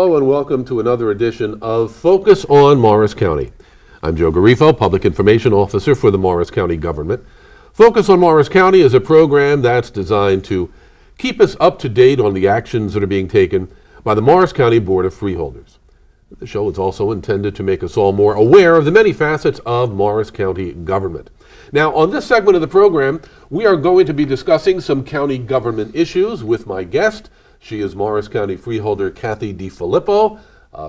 Hello and welcome to another edition of Focus on Morris County. I'm Joe Garifo, Public Information Officer for the Morris County Government. Focus on Morris County is a program that's designed to keep us up to date on the actions that are being taken by the Morris County Board of Freeholders. The show is also intended to make us all more aware of the many facets of Morris County government. Now, on this segment of the program, we are going to be discussing some county government issues with my guest. She is Morris County Freeholder Cathy Difilippo.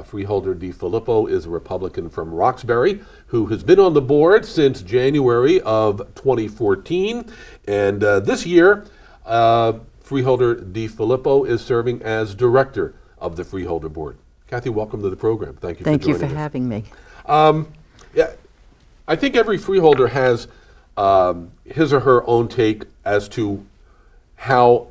Freeholder DeFillippo is a Republican from Roxbury who has been on the board since January of 2014. And this year, Freeholder DeFillippo is serving as Director of the Freeholder Board. Cathy, welcome to the program. Thank you for joining us. Thank you for having me. Yeah, I think every freeholder has his or her own take as to how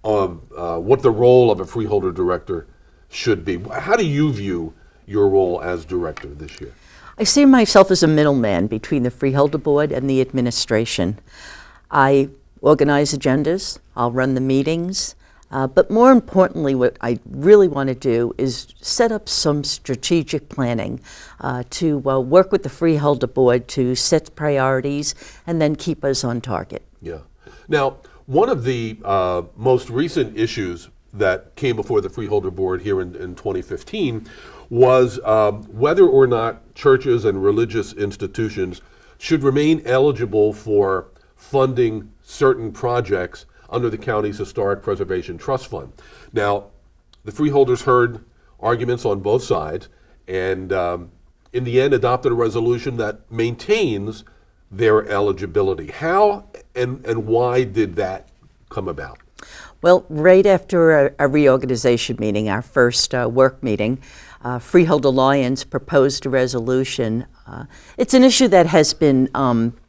what the role of a freeholder director should be. How do you view your role as director this year? I see myself as a middleman between the Freeholder Board and the administration. I organize agendas, I'll run the meetings, but more importantly, what I really want to do is set up some strategic planning to work with the Freeholder Board to set priorities and then keep us on target. Yeah. Now, one of the most recent issues that came before the Freeholder Board here in 2015 was whether or not churches and religious institutions should remain eligible for funding certain projects under the county's Historic Preservation Trust Fund. Now, the freeholders heard arguments on both sides and in the end adopted a resolution that maintains their eligibility. How and why did that come about? Well, right after a reorganization meeting, our first work meeting, Freeholder Lyons proposed a resolution. It's an issue that has been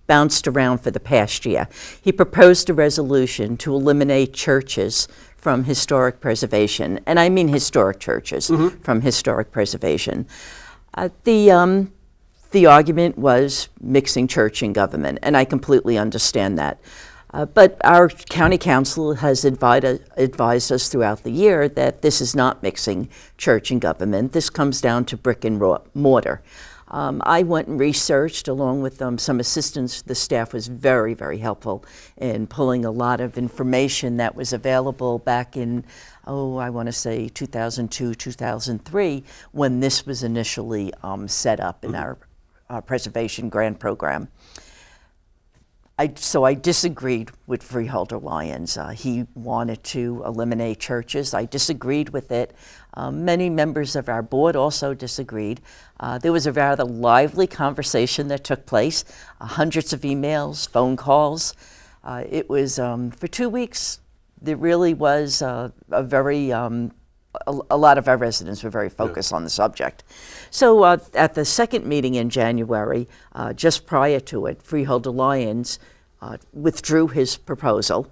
bounced around for the past year. He proposed a resolution to eliminate churches from historic preservation, and I mean historic churches from historic preservation. The argument was mixing church and government, and I completely understand that. But our county council has advised us throughout the year that this is not mixing church and government. This comes down to brick and mortar. I went and researched along with some assistance. The staff was very, very helpful in pulling a lot of information that was available back in, I want to say 2002, 2003, when this was initially set up in our preservation grant program. So I disagreed with Freeholder Lyons. He wanted to eliminate churches. I disagreed with it. Many members of our board also disagreed. There was a rather lively conversation that took place, hundreds of emails, phone calls. It was, for 2 weeks, there really was a lot of our residents were very focused on the subject. So at the second meeting in January, just prior to it, Freeholder Lyons withdrew his proposal,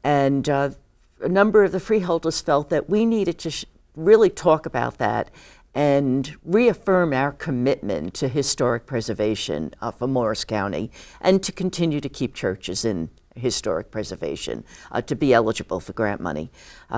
and a number of the freeholders felt that we needed to really talk about that and reaffirm our commitment to historic preservation for Morris County and to continue to keep churches in historic preservation to be eligible for grant money.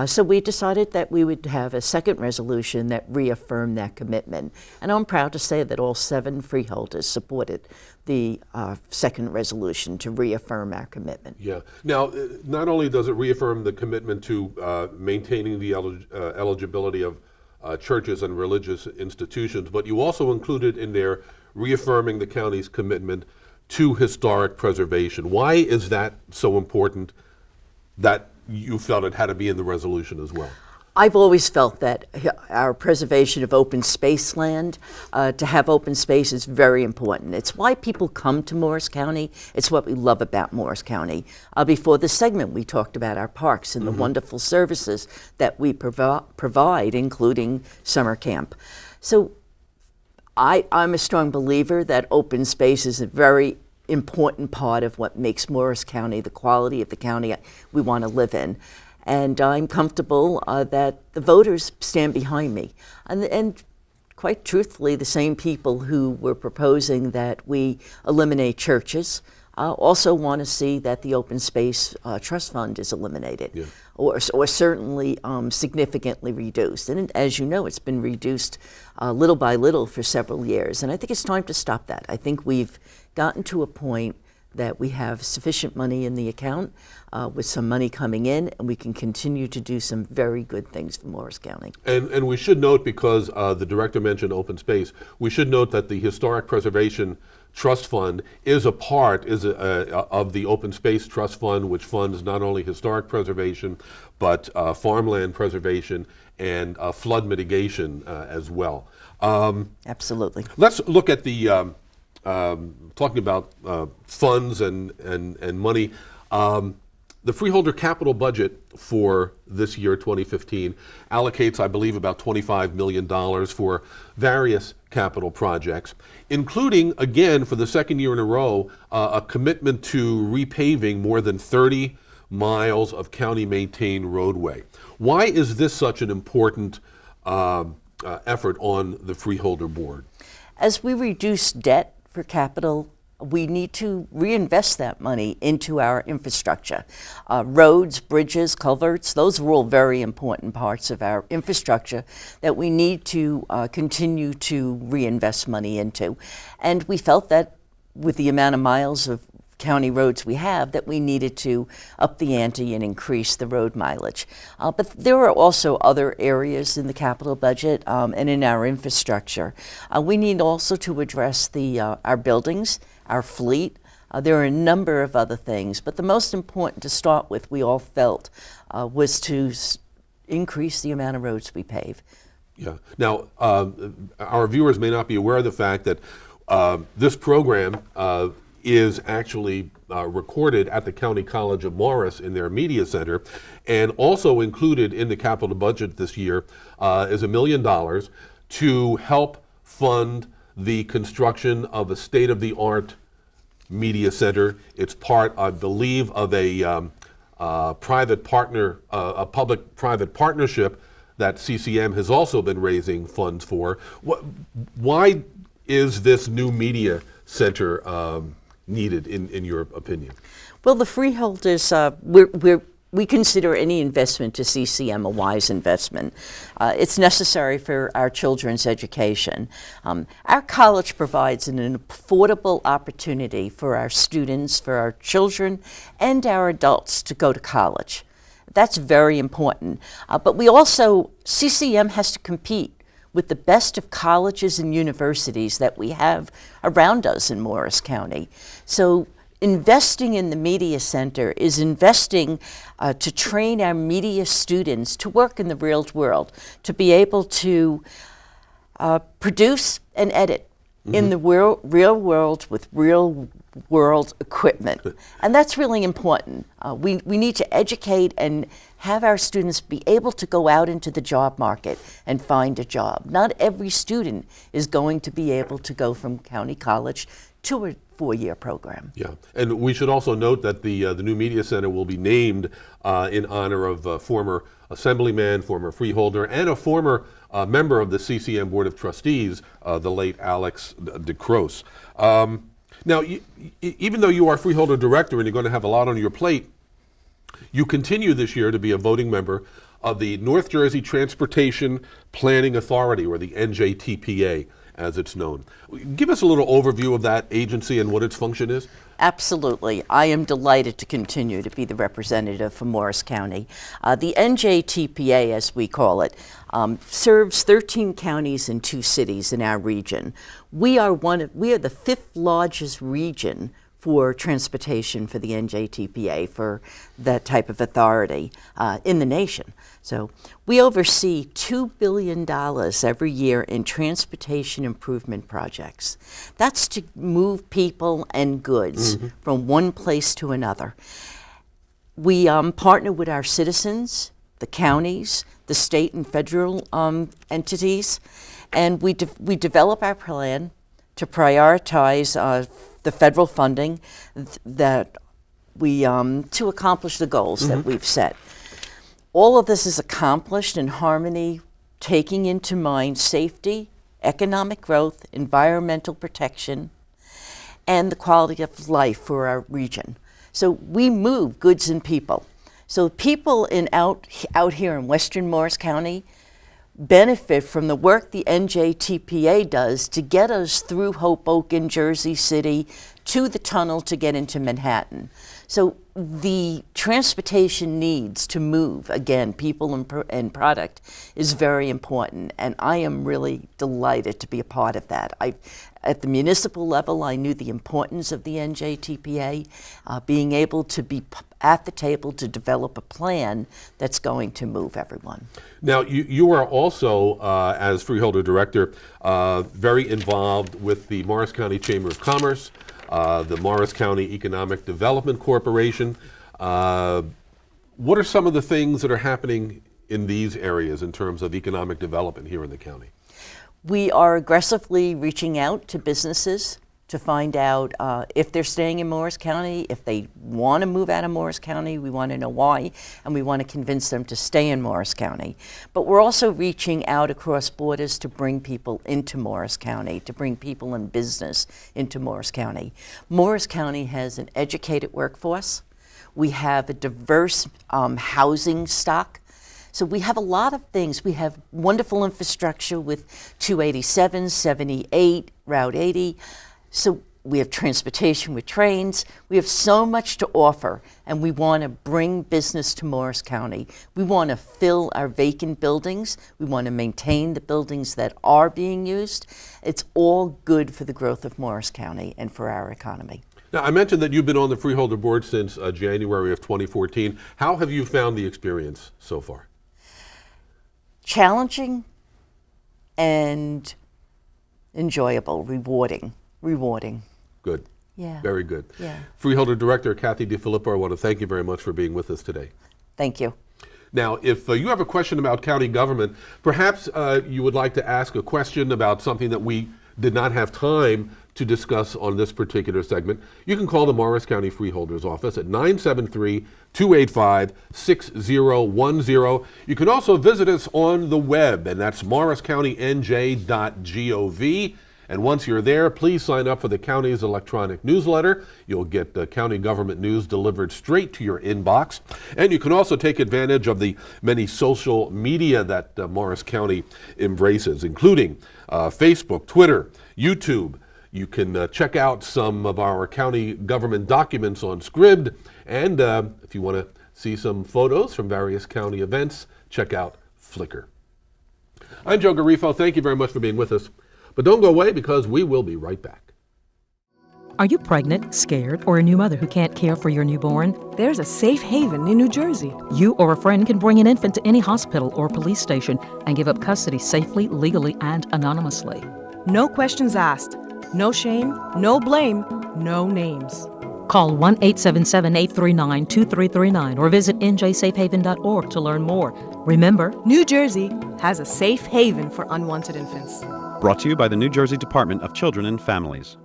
So we decided that we would have a second resolution that reaffirmed that commitment. And I'm proud to say that all 7 freeholders supported the second resolution to reaffirm our commitment. Yeah. Now, not only does it reaffirm the commitment to maintaining the eligibility of churches and religious institutions, but you also included in there reaffirming the county's commitment to historic preservation. Why is that so important that you felt it had to be in the resolution as well? I've always felt that our preservation of open space land, to have open space is very important. It's why people come to Morris County. It's what we love about Morris County. Before this segment, we talked about our parks and the wonderful services that we provide, including summer camp. So I'm a strong believer that open space is a very important part of what makes Morris County the quality of the county we want to live in. And I'm comfortable that the voters stand behind me. And quite truthfully, the same people who were proposing that we eliminate churches also want to see that the Open Space Trust Fund is eliminated, Yeah. or certainly significantly reduced. And as you know, it's been reduced little by little for several years. And I think it's time to stop that. I think we've gotten to a point that we have sufficient money in the account with some money coming in, and we can continue to do some very good things for Morris County. And we should note, because the director mentioned open space, we should note that the Historic Preservation Trust Fund is a part of the Open Space Trust Fund, which funds not only historic preservation, but farmland preservation and flood mitigation as well. Absolutely. Let's look at the talking about funds and money. The Freeholder capital budget for this year, 2015, allocates, I believe, about $25 million for various capital projects, including, again, for the second year in a row, a commitment to repaving more than 30 miles of county-maintained roadway. Why is this such an important effort on the Freeholder Board? As we reduce debt for capital, we need to reinvest that money into our infrastructure. Roads, bridges, culverts, those are all very important parts of our infrastructure that we need to continue to reinvest money into. And we felt that with the amount of miles of county roads we have, that we needed to up the ante and increase the road mileage. But there are also other areas in the capital budget and in our infrastructure. We need also to address our buildings, our fleet. There are a number of other things, but the most important to start with, we all felt, was to increase the amount of roads we pave. Yeah. Now, our viewers may not be aware of the fact that this program is actually recorded at the County College of Morris in their media center, and also included in the capital budget this year is $1 million to help fund the construction of a state-of-the-art media center. It's part, I believe, of a private partner, a public-private partnership that CCM has also been raising funds for. Why is this new media center needed, in your opinion? Well, the freeholders, we consider any investment to CCM a wise investment. It's necessary for our children's education. Our college provides an affordable opportunity for our students, for our children, and our adults to go to college. That's very important. But we also, CCM has to compete with the best of colleges and universities that we have around us in Morris County. So investing in the Media Center is investing to train our media students to work in the real world, to be able to produce and edit in the real world with real world equipment. And that's really important. We need to educate and have our students be able to go out into the job market and find a job. Not every student is going to be able to go from county college to a four-year program. Yeah, and we should also note that the new media center will be named in honor of former assemblyman, former freeholder, and a former member of the CCM Board of Trustees, the late Alex DeCroce. Now, even though you are freeholder director and you're going to have a lot on your plate, you continue this year to be a voting member of the North Jersey Transportation Planning Authority, or the NJTPA, as it's known. Give us a little overview of that agency and what its function is. Absolutely. I am delighted to continue to be the representative for Morris County. The NJTPA, as we call it, serves 13 counties and 2 cities in our region. We are the 5th largest region for transportation for the NJTPA, for that type of authority in the nation. So we oversee $2 billion every year in transportation improvement projects. That's to move people and goods from one place to another. We partner with our citizens, the counties, the state and federal entities, and we develop our plan to prioritize the federal funding that we to accomplish the goals that we've set. All of this is accomplished in harmony, taking into mind safety, economic growth, environmental protection, and the quality of life for our region. So we move goods and people. So people out here in Western Morris County benefit from the work the NJTPA does to get us through Hoboken, Jersey City, to the tunnel to get into Manhattan. So the transportation needs to move, again, people and product, is very important, and I am really delighted to be a part of that. At the municipal level, I knew the importance of the NJTPA, being able to be at the table to develop a plan that's going to move everyone. Now, you are also, as Freeholder Director, very involved with the Morris County Chamber of Commerce, the Morris County Economic Development Corporation. What are some of the things that are happening in these areas in terms of economic development here in the county? We are aggressively reaching out to businesses to find out if they're staying in Morris County, if they want to move out of Morris County, we want to know why, and we want to convince them to stay in Morris County. But we're also reaching out across borders to bring people into Morris County, to bring people in business into Morris County. Morris County has an educated workforce. We have a diverse housing stock. So we have a lot of things. We have wonderful infrastructure with 287, 78, Route 80. So we have transportation with trains. We have so much to offer, and we want to bring business to Morris County. We want to fill our vacant buildings. We want to maintain the buildings that are being used. It's all good for the growth of Morris County and for our economy. Now, I mentioned that you've been on the Freeholder Board since January of 2014. How have you found the experience so far? Challenging and enjoyable, rewarding. Good. Yeah. Very good. Yeah. Freeholder Director Cathy Difilippo, I want to thank you very much for being with us today. Thank you. Now, if you have a question about county government, perhaps you would like to ask a question about something that we did not have time to discuss on this particular segment, you can call the Morris County Freeholders Office at 973-285-6010. You can also visit us on the web, and that's morriscountynj.gov. And once you're there, please sign up for the county's electronic newsletter. You'll get county government news delivered straight to your inbox. And you can also take advantage of the many social media that Morris County embraces, including Facebook, Twitter, YouTube. You can check out some of our county government documents on Scribd. And if you want to see some photos from various county events, check out Flickr. I'm Joe Garifo. Thank you very much for being with us. But don't go away, because we will be right back. Are you pregnant, scared, or a new mother who can't care for your newborn? There's a safe haven in New Jersey. You or a friend can bring an infant to any hospital or police station and give up custody safely, legally, and anonymously. No questions asked. No shame, no blame, no names. Call 1-877-839-2339 or visit njsafehaven.org to learn more. Remember, New Jersey has a safe haven for unwanted infants. Brought to you by the New Jersey Department of Children and Families.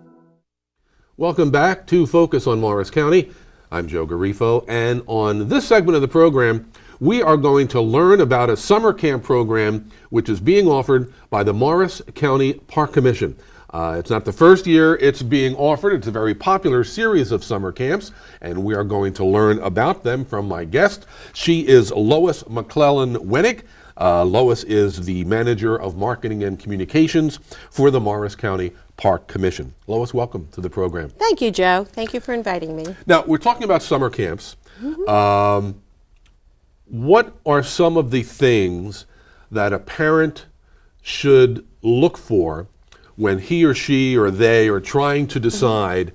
Welcome back to Focus on Morris County. I'm Joe Garifo, and on this segment of the program, we are going to learn about a summer camp program which is being offered by the Morris County Park Commission. It's not the first year it's being offered. It's a very popular series of summer camps, and we are going to learn about them from my guest. She is Lois McClellan-Wennick. Lois is the Manager of Marketing and Communications for the Morris County Park Commission. Lois, welcome to the program. Thank you, Joe. Thank you for inviting me. Now, we're talking about summer camps. Mm-hmm. What are some of the things that a parent should look for when he or she or they are trying to decide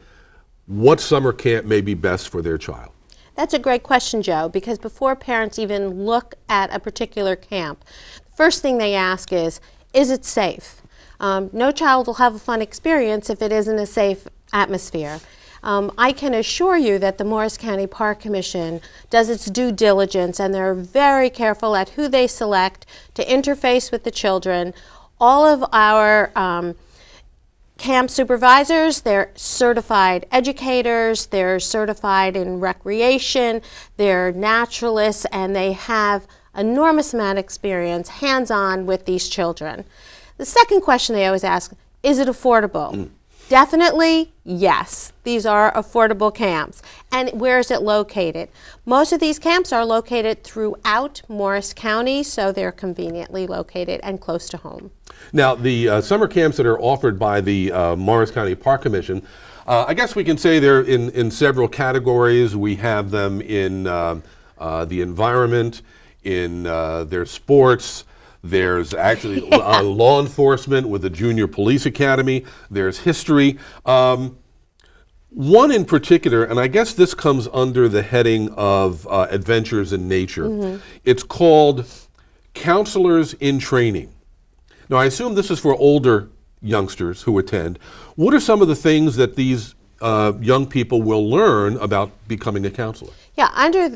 what summer camp may be best for their child? That's a great question, Joe, because before parents even look at a particular camp, the first thing they ask is it safe? No child will have a fun experience if it isn't a safe atmosphere. I can assure you that the Morris County Park Commission does its due diligence, and they're very careful at who they select to interface with the children. All of our camp supervisors, they're certified educators, they're certified in recreation, they're naturalists, and they have enormous amount of experience hands-on with these children. The second question they always ask, is it affordable? Definitely, yes. These are affordable camps. And where is it located? Most of these camps are located throughout Morris County, so they're conveniently located and close to home. Now, the summer camps that are offered by the Morris County Park Commission, I guess we can say they're in several categories. We have them in the environment, in their sports. There's actually law enforcement with the Junior Police Academy. There's history. One in particular, and I guess this comes under the heading of Adventures in Nature. It's called Counselors in Training. Now, I assume this is for older youngsters who attend. What are some of the things that these young people will learn about becoming a counselor? Yeah,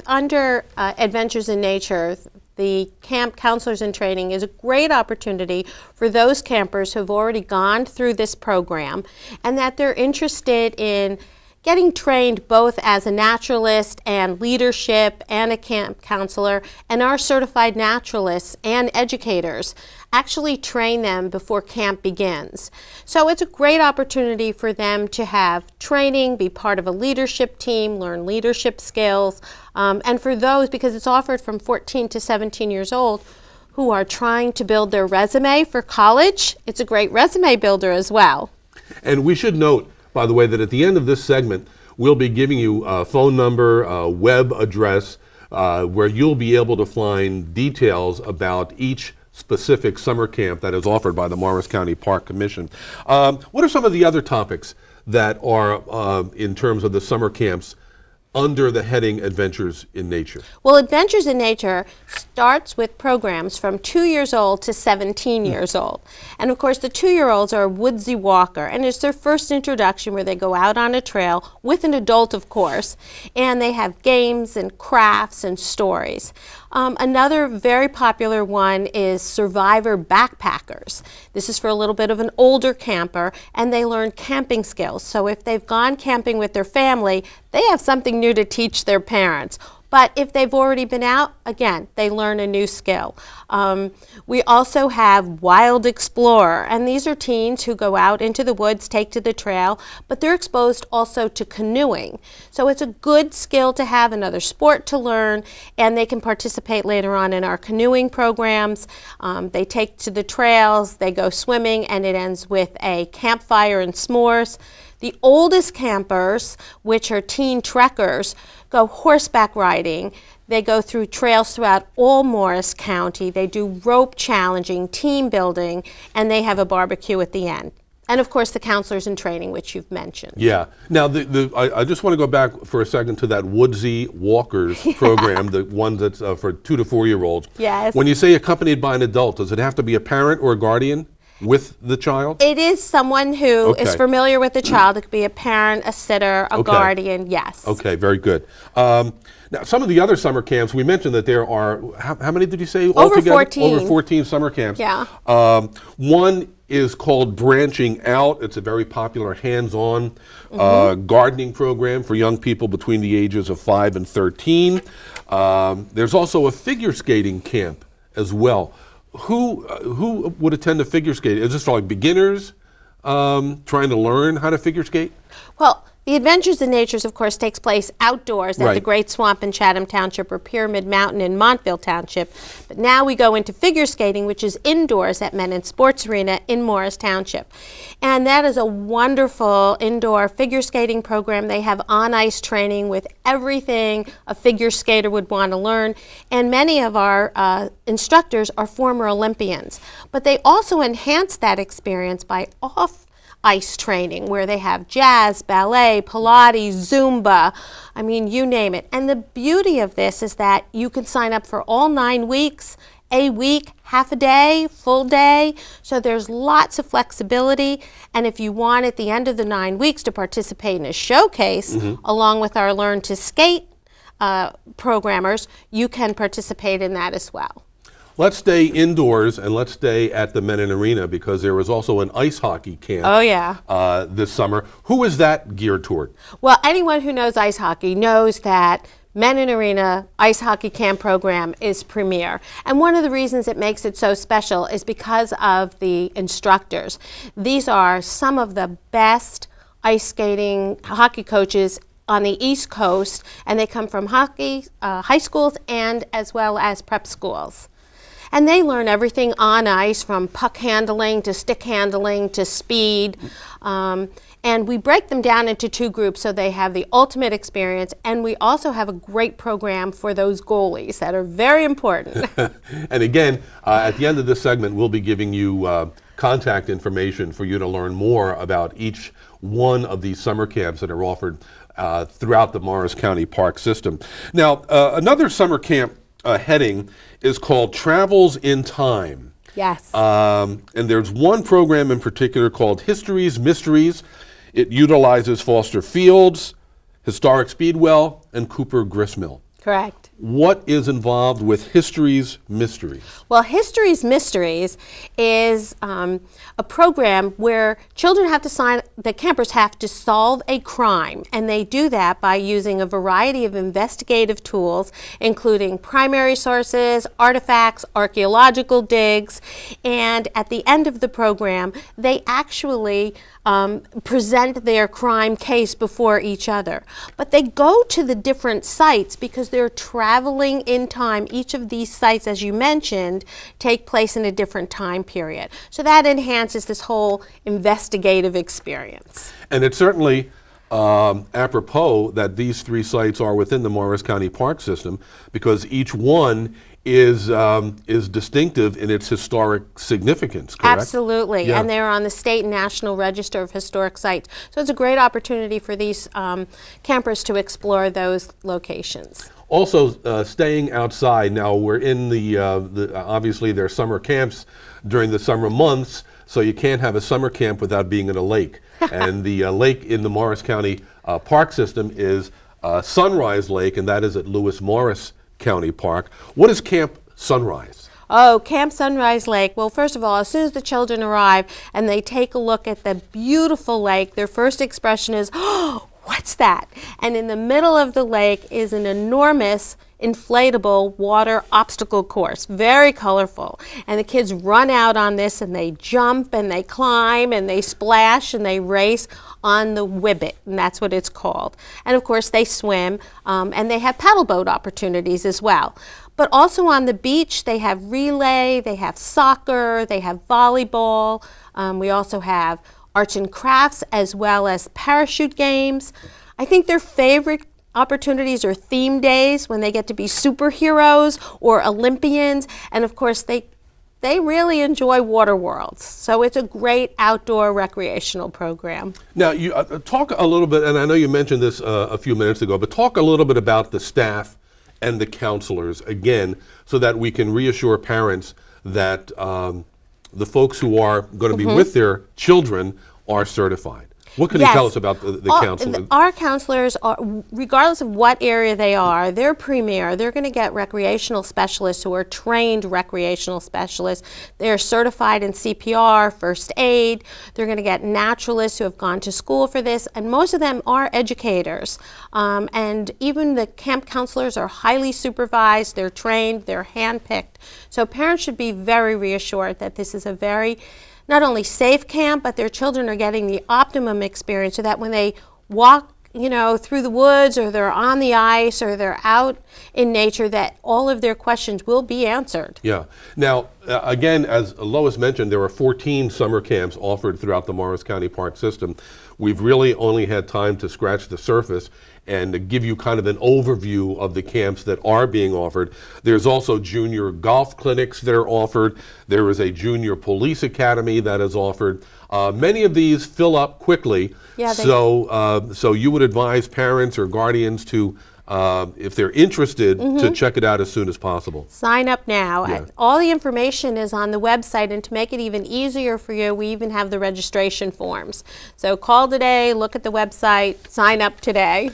under Adventures in Nature, the Camp Counselors in Training is a great opportunity for those campers who have already gone through this program and that they're interested in getting trained both as a naturalist and leadership and a camp counselor, and our certified naturalists and educators actually train them before camp begins. So it's a great opportunity for them to have training, be part of a leadership team, learn leadership skills, and for those, because it's offered from 14 to 17 years old, who are trying to build their resume for college, it's a great resume builder as well. And we should note, by the way, that at the end of this segment, we'll be giving you a phone number, a web address, where you'll be able to find details about each specific summer camp that is offered by the Morris County Park Commission. What are some of the other topics that are in terms of the summer camps under the heading Adventures in Nature? Well, Adventures in Nature starts with programs from 2 years old to 17 years old. And of course, the 2-year-olds are Woodsy Walker, and it's their first introduction where they go out on a trail with an adult, of course, and they have games and crafts and stories. Another very popular one is Survivor Backpackers. This is for a little bit of an older camper, and they learn camping skills. So if they've gone camping with their family, they have something new to teach their parents. But if they've already been out, again, they learn a new skill. We also have Wild Explorer, and these are teens who go out into the woods, take to the trail, but they're exposed also to canoeing. So it's a good skill to have, another sport to learn, and they can participate later on in our canoeing programs. They take to the trails, they go swimming, and it ends with a campfire and s'mores. The oldest campers, which are teen trekkers, go horseback riding. They go through trails throughout all Morris County. They do rope challenging, team building, and they have a barbecue at the end. And of course, the counselors in training, which you've mentioned. Yeah. Now, I just want to go back for a second to that Woodsy Walkers program, the one that's for 2 to 4 year olds. Yes. When you say accompanied by an adult, does it have to be a parent or a guardian with the child? It is someone who is familiar with the child. It could be a parent, a sitter, a guardian, yes. Okay, very good. Now, some of the other summer camps, we mentioned that there are, how many did you say Over altogether? 14. Over 14 summer camps. Yeah. One is called Branching Out. It's a very popular hands-on gardening program for young people between the ages of 5 and 13. There's also a figure skating camp as well. Who would attend a figure skate? Is this for like beginners trying to learn how to figure skate? Well, the Adventures in Nature, of course, takes place outdoors at the Great Swamp in Chatham Township or Pyramid Mountain in Montville Township. But now we go into figure skating, which is indoors at Menin Sports Arena in Morris Township. And that is a wonderful indoor figure skating program. They have on-ice training with everything a figure skater would want to learn. And many of our instructors are former Olympians. But they also enhance that experience by off-ice training where they have jazz, ballet, Pilates, Zumba, I mean, you name it. And the beauty of this is that you can sign up for all 9 weeks, a week, half a day, full day. So there's lots of flexibility. And if you want at the end of the 9 weeks to participate in a showcase along with our Learn to Skate programmers, you can participate in that as well. Let's stay indoors and let's stay at the Menin Arena because there was also an ice hockey camp this summer. Who is that geared toward? Well, anyone who knows ice hockey knows that Men in Arena ice hockey camp program is premier. And one of the reasons it makes it so special is because of the instructors. These are some of the best ice skating hockey coaches on the East Coast, and they come from hockey, high schools and as well as prep schools. And they learn everything on ice, from puck handling to stick handling to speed. And we break them down into 2 groups so they have the ultimate experience, and we also have a great program for those goalies that are very important. And again, at the end of this segment, we'll be giving you contact information for you to learn more about each one of these summer camps that are offered throughout the Morris County Park system. Now, another summer camp heading is called Travels in Time. Yes. And there's one program in particular called Histories, Mysteries. It utilizes Foster Fields, Historic Speedwell, and Cooper Gristmill. Correct. What is involved with Histories, Mysteries? Well, Histories Mysteries is a program where children have to the campers have to solve a crime, and they do that by using a variety of investigative tools, including primary sources, artifacts, archaeological digs, and at the end of the program, they actually present their crime case before each other. But they go to the different sites because they're traveling in time. Each of these sites, as you mentioned, take place in a different time period. So that enhances this whole investigative experience. And it's certainly apropos that these 3 sites are within the Morris County Park system, because each one is distinctive in its historic significance, correct? Absolutely, Yeah. and they're on the State and National Register of Historic Sites. So it's a great opportunity for these campers to explore those locations. Also, staying outside. Now, we're in the obviously there are summer camps during the summer months, so you can't have a summer camp without being in a lake. And the lake in the Morris County Park system is Sunrise Lake, and that is at Lewis Morris County Park. What is Camp Sunrise? Oh, Camp Sunrise Lake. Well, first of all, as soon as the children arrive and they take a look at the beautiful lake, their first expression is, "Oh, what's that?" And in the middle of the lake is an enormous inflatable water obstacle course, very colorful. And the kids run out on this and they jump and they climb and they splash and they race on the Whibbit, and that's what it's called. And of course they swim and they have paddle boat opportunities as well. But also on the beach they have relay, they have soccer, they have volleyball. We also have arts and crafts as well as parachute games. I think their favorite opportunities are theme days when they get to be superheroes or Olympians, and of course they really enjoy water worlds. So it's a great outdoor recreational program. Now, you talk a little bit, and I know you mentioned this a few minutes ago, but talk a little bit about the staff and the counselors again, so that we can reassure parents that the folks who are going to be with their children are certified. What can you tell us about the counselors? Our counselors, are, regardless of what area they are, they're premier. They're going to get recreational specialists who are trained recreational specialists. They're certified in CPR, first aid. They're going to get naturalists who have gone to school for this, and most of them are educators. And even the camp counselors are highly supervised, they're trained, they're handpicked. So parents should be very reassured that this is a very not only safe camp, but their children are getting the optimum experience so that when they walk, through the woods, or they're on the ice, or they're out in nature, that all of their questions will be answered. Yeah. Now, again, as Lois mentioned, there are 14 summer camps offered throughout the Morris County Park system. We've really only had time to scratch the surface and to give you kind of an overview of the camps that are being offered. There's also junior golf clinics that are offered. There is a junior police academy that is offered. Many of these fill up quickly, so you would advise parents or guardians to, if they're interested, to check it out as soon as possible. Sign up now. Yeah. All the information is on the website, and to make it even easier for you, we even have the registration forms. So call today, look at the website, sign up today.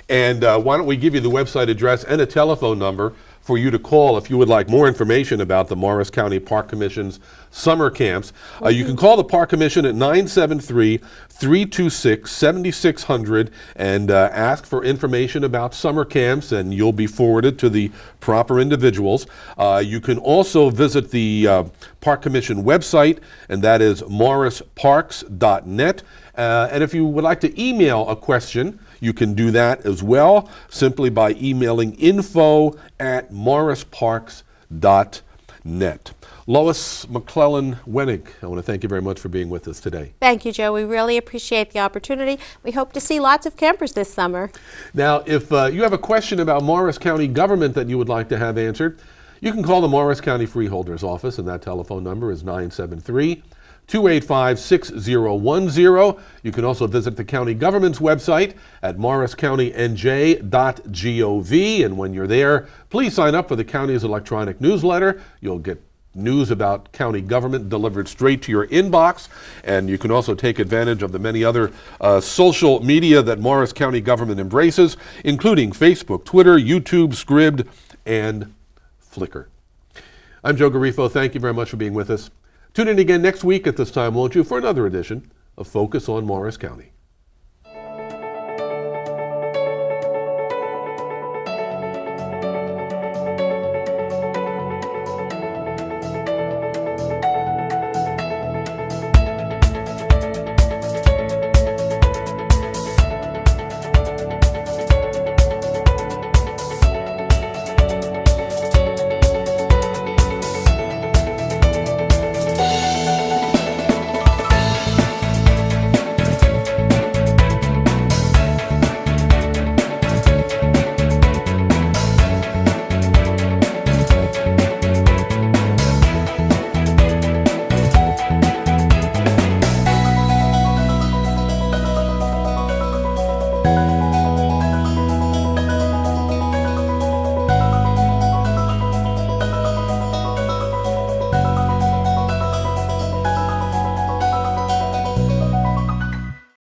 And why don't we give you the website address and a telephone number for you to call if you would like more information about the Morris County Park Commission's summer camps. You can call the Park Commission at 973-326-7600 and ask for information about summer camps, and you'll be forwarded to the proper individuals. You can also visit the Park Commission website, and that is morrisparks.net. And if you would like to email a question, you can do that as well, simply by emailing info@morrisparks.net. Lois McClellan-Wenig, I want to thank you very much for being with us today. Thank you, Joe. We really appreciate the opportunity. We hope to see lots of campers this summer. Now, if you have a question about Morris County government that you would like to have answered, you can call the Morris County Freeholders office, and that telephone number is 973-285-6010. You can also visit the county government's website at morriscountynj.gov, and when you're there, please sign up for the county's electronic newsletter. You'll get news about county government delivered straight to your inbox, and you can also take advantage of the many other social media that Morris County government embraces, including Facebook, Twitter, YouTube, Scribd, and Flickr. I'm Joe Garifo. Thank you very much for being with us. Tune in again next week at this time, won't you, for another edition of Focus on Morris County.